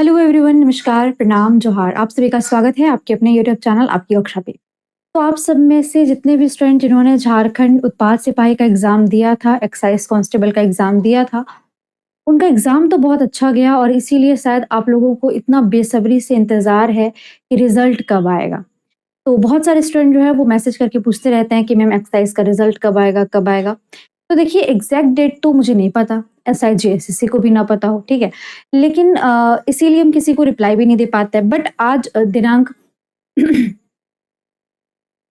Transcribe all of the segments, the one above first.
Hello everyone, नमस्कार, प्रणाम, जोहार। आप सभी का स्वागत है आपके अपने यूट्यूब चैनल आपकी कक्षा पे। तो आप सब में से जितने भी स्टूडेंट जिन्होंने झारखंड उत्पाद सिपाही का एग्ज़ाम दिया था, एक्साइज़ कांस्टेबल का एग्ज़ाम दिया था, उनका एग्ज़ाम तो बहुत अच्छा गया और इसीलिए शायद आप लोगों को इतना बेसब्री से इंतज़ार है कि रिज़ल्ट कब आएगा। तो बहुत सारे स्टूडेंट जो है वो मैसेज करके पूछते रहते हैं कि मैम एक्साइज़ का रिज़ल्ट कब आएगा, कब आएगा? तो देखिए एग्ज़ैक्ट डेट तो मुझे नहीं पता, शायद जेएसएससी को भी ना पता हो, ठीक है? लेकिन इसीलिए हम किसी को रिप्लाई भी नहीं दे पाते हैं। बट आज दिनांक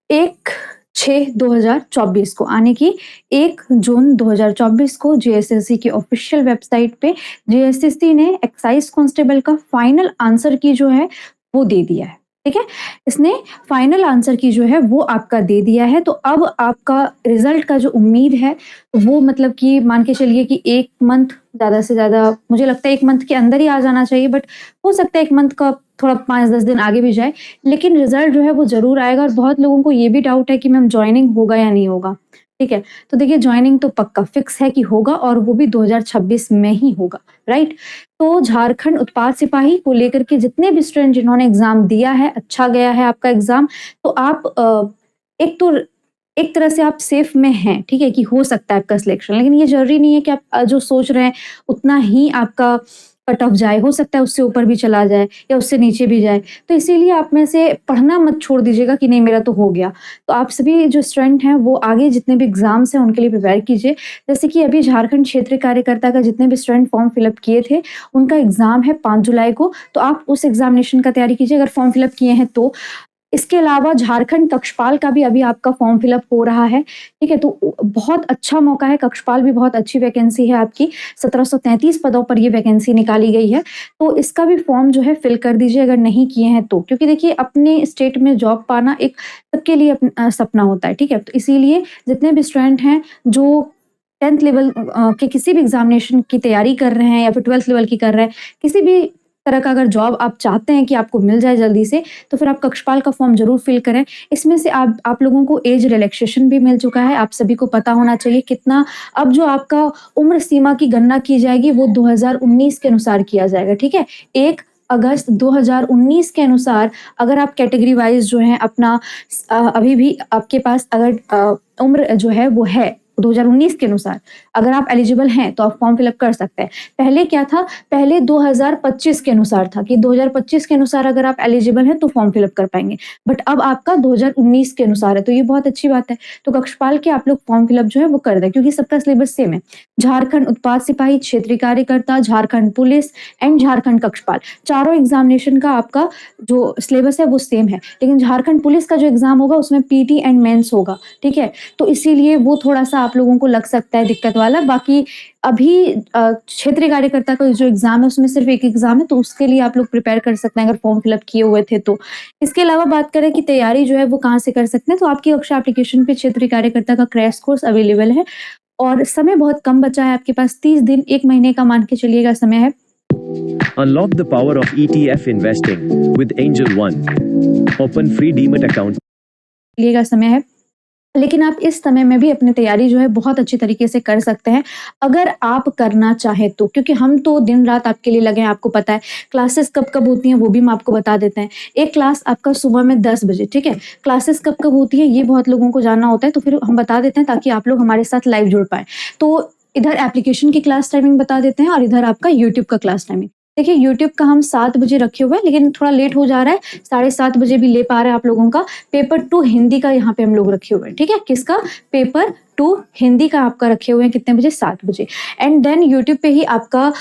1/6/2024 को यानी कि 1 जून 2024 को जेएसएससी की ऑफ़िशियल वेबसाइट पे जेएसएससी ने एक्साइज़ कांस्टेबल का फाइनल आंसर की जो है वो दे दिया है, ठीक है? इसने फाइनल आंसर की जो है वो आपका दे दिया है, तो अब आपका रिज़ल्ट का जो उम्मीद है वो मतलब कि मान के चलिए कि 1 मंथ ज़्यादा से ज़्यादा मुझे लगता है 1 मंथ के अंदर ही आ जाना चाहिए, बट हो सकता है 1 मंथ का थोड़ा 5-10 दिन आगे भी जाए। लेकिन रिज़ल्ट जो है वो ज़रूर आएगा और बहुत लोगों को ये भी डाउट है कि मैम जॉइनिंग होगा या नहीं होगा, ठीक है? तो देखिए जॉइनिंग तो पक्का फिक्स है कि होगा और वो भी 2026 में ही होगा, राइट? तो झारखंड उत्पाद सिपाही को लेकर के जितने भी स्टूडेंट जिन्होंने एग्ज़ाम दिया है, अच्छा गया है आपका एग्ज़ाम, तो आप एक तो एक तरह से आप सेफ में हैं, ठीक है? कि हो सकता है आपका सिलेक्शन, लेकिन ये ज़रूरी नहीं है कि आप जो सोच रहे हैं उतना ही आपका कट ऑफ जाए, हो सकता है उससे ऊपर भी चला जाए या उससे नीचे भी जाए। तो इसीलिए आप में से पढ़ना मत छोड़ दीजिएगा कि नहीं मेरा तो हो गया। तो आप सभी जो स्टूडेंट हैं वो आगे जितने भी एग्ज़ाम्स हैं उनके लिए प्रिपेयर कीजिए। जैसे कि अभी झारखंड क्षेत्रीय कार्यकर्ता का जितने भी स्टूडेंट फॉर्म फिल अप किए थे, उनका एग्ज़ाम है 5 जुलाई को, तो आप उस एग्ज़ामिनेशन का तैयारी कीजिए अगर फॉर्म फिल अप किए हैं तो। इसके अलावा झारखंड कक्षपाल का भी अभी आपका फॉर्म फिल अप हो रहा है, ठीक है? तो बहुत अच्छा मौका है, कक्षपाल भी बहुत अच्छी वैकेंसी है आपकी, 1733 पदों पर ये वैकेंसी निकाली गई है, तो इसका भी फॉर्म जो है फिल कर दीजिए अगर नहीं किए हैं तो। क्योंकि देखिए अपने स्टेट में जॉब पाना एक सबके लिए सपना होता है, ठीक है? तो इसीलिए जितने भी स्टूडेंट हैं जो 10th लेवल के किसी भी एग्ज़ामिनेशन की तैयारी कर रहे हैं या फिर 12th लेवल की कर रहे हैं, किसी भी तरह का अगर जॉब आप चाहते हैं कि आपको मिल जाए जल्दी से, तो फिर आप कक्षपाल का फॉर्म ज़रूर फिल करें। इसमें से आप लोगों को एज रिलैक्सेशन भी मिल चुका है, आप सभी को पता होना चाहिए कितना अब जो आपका उम्र सीमा की गणना की जाएगी वो 2019 के अनुसार किया जाएगा, ठीक है? 1 अगस्त 2019 के अनुसार अगर आप कैटेगरी वाइज़ जो है अपना अभी भी आपके पास अगर उम्र जो है वो है 2019 के अनुसार, अगर आप एलिजिबल हैं तो आप फॉर्म फिल अप कर सकते हैं। पहले क्या था, पहले 2025 के अनुसार था कि 2025 के अनुसार अगर आप एलिजिबल हैं तो फॉर्म फिल अप कर पाएँगे। बट अब आपका 2019 के अनुसार है, तो ये बहुत अच्छी बात है। तो कक्षपाल के आप लोग फॉर्म फिल अप जो है वो कर दें क्योंकि सबका सिलेबस सेम है। झारखंड उत्पाद सिपाही, क्षेत्रीय कार्यकर्ता, झारखंड पुलिस एंड झारखंड कक्षपाल, चारों एग्ज़ामिनेशन का आपका जो सिलेबस है वो सेम है। लेकिन झारखंड पुलिस का जो एग्ज़ाम होगा उसमें पीटी एंड मेंस होगा, ठीक है? तो इसीलिए वो थोड़ा-सा आप लोगों को लग सकता है दिक्कत वाला। बाकी अभी क्षेत्रीय कार्यकर्ता का जो एग्ज़ाम है उसमें सिर्फ़ एक एग्ज़ाम है, तो उसके लिए आप लोग प्रिपेयर कर सकते हैं अगर फॉर्म फिल अप किए हुए थे तो। इसके अलावा बात करें कि तैयारी जो है वो कहाँ से कर सकते हैं, तो आपकी कक्षा एप्लीकेशन पे क्षेत्रीय कार्यकर्ता का क्रैश कोर्स अवेलेबल है और समय बहुत कम बचा है आपके पास, 30 दिन, 1 महीने का मान के चलिएगा समय है। Unlock the power of ETF investing with Angel One. Open free Demat account. लिएगा समय है। लेकिन आप इस समय में भी अपनी तैयारी जो है बहुत अच्छी तरीके से कर सकते हैं, अगर आप करना चाहें तो। क्योंकि हम तो दिन-रात आपके लिए लगे हैं, आपको पता है। क्लासेस कब-कब होती हैं वो भी हम आपको बता देते हैं। एक क्लास आपका सुबह में 10 बजे, ठीक है? क्लासेस कब-कब होती है ये बहुत लोगों को जानना होता है, तो फिर हम बता देते हैं ताकि आप लोग हमारे साथ लाइव जुड़ पाएँ। तो इधर एप्लीकेशन की क्लास टाइमिंग बता देते हैं और इधर आपका यूट्यूब का क्लास टाइमिंग। देखिए यूट्यूब का हम 7 बजे रखे हुए हैं, लेकिन थोड़ा लेट हो जा रहा है, 7:30 बजे भी ले पा रहे हैं आप लोगों का। पेपर 2 हिंदी का यहाँ पे हम लोग रखे हुए हैं, ठीक है? किसका? पेपर 2 हिंदी का आपका रखे हुए हैं कितने बजे? 7 बजे। एंड देन यूट्यूब पे ही आपका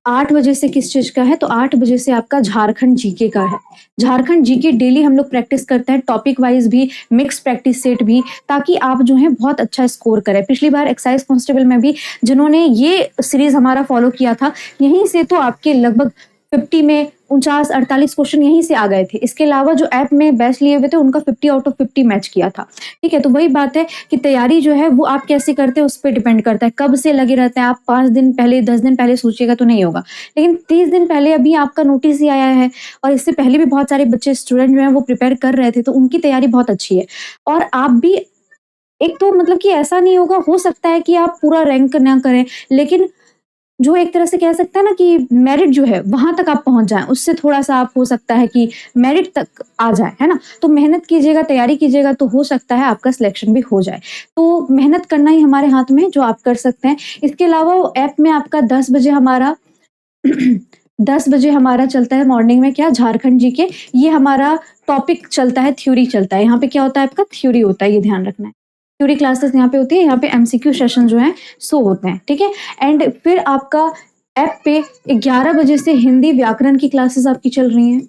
8 बजे से किस चीज़ का है? तो 8 बजे से आपका झारखंड जीके का है। झारखंड जीके डेली हम लोग प्रैक्टिस करते हैं, टॉपिक वाइज़ भी, मिक्स प्रैक्टिस सेट भी, ताकि आप जो है बहुत अच्छा स्कोर करें। पिछली बार एक्साइज़ कांस्टेबल में भी जिन्होंने ये सीरीज़ हमारा फॉलो किया था, यहीं से तो आपके लगभग 50 में 49-48 क्वेश्चन यहीं से आ गए थे। इसके अलावा जो ऐप में बैच लिए हुए थे उनका 50 आउट ऑफ 50 मैच किया था, ठीक है? तो वही बात है कि तैयारी जो है वो आप कैसे करते हैं उस पे डिपेंड करता है। कब से लगे रहते हैं आप, 5 दिन पहले, 10 दिन पहले सोचिएगा तो नहीं होगा। लेकिन 30 दिन पहले अभी आपका नोटिस ही आया है और इससे पहले भी बहुत सारे बच्चे स्टूडेंट जो हैं वो प्रिपेयर कर रहे थे, तो उनकी तैयारी बहुत अच्छी है। और आप भी एक तो मतलब कि ऐसा नहीं होगा, हो सकता है कि आप पूरा रैंक ना करें, लेकिन जो एक तरह से कह सकते हैं ना कि मेरिट जो है वहाँ तक आप पहुँच जाएँ, उससे थोड़ा-सा आप हो सकता है कि मेरिट तक आ जाए, है ना? तो मेहनत कीजिएगा, तैयारी कीजिएगा तो हो सकता है आपका सिलेक्शन भी हो जाए। तो मेहनत करना ही हमारे हाथ में है जो आप कर सकते हैं। इसके अलावा वो ऐप में आपका 10 बजे हमारा 10 बजे हमारा चलता है मॉर्निंग में क्या झारखंड जीके, ये हमारा टॉपिक चलता है, थ्योरी चलता है। यहाँ पे क्या होता है आपका थ्योरी होता है, ये ध्यान रखना है। थ्योरी क्लासेस यहाँ पे होती है, यहाँ पे एमसीक्यू सेशन जो है सो होते हैं, ठीक है? एंड फिर आपका ऐप पे 11 बजे से हिंदी व्याकरण की क्लासेस आपकी चल रही हैं।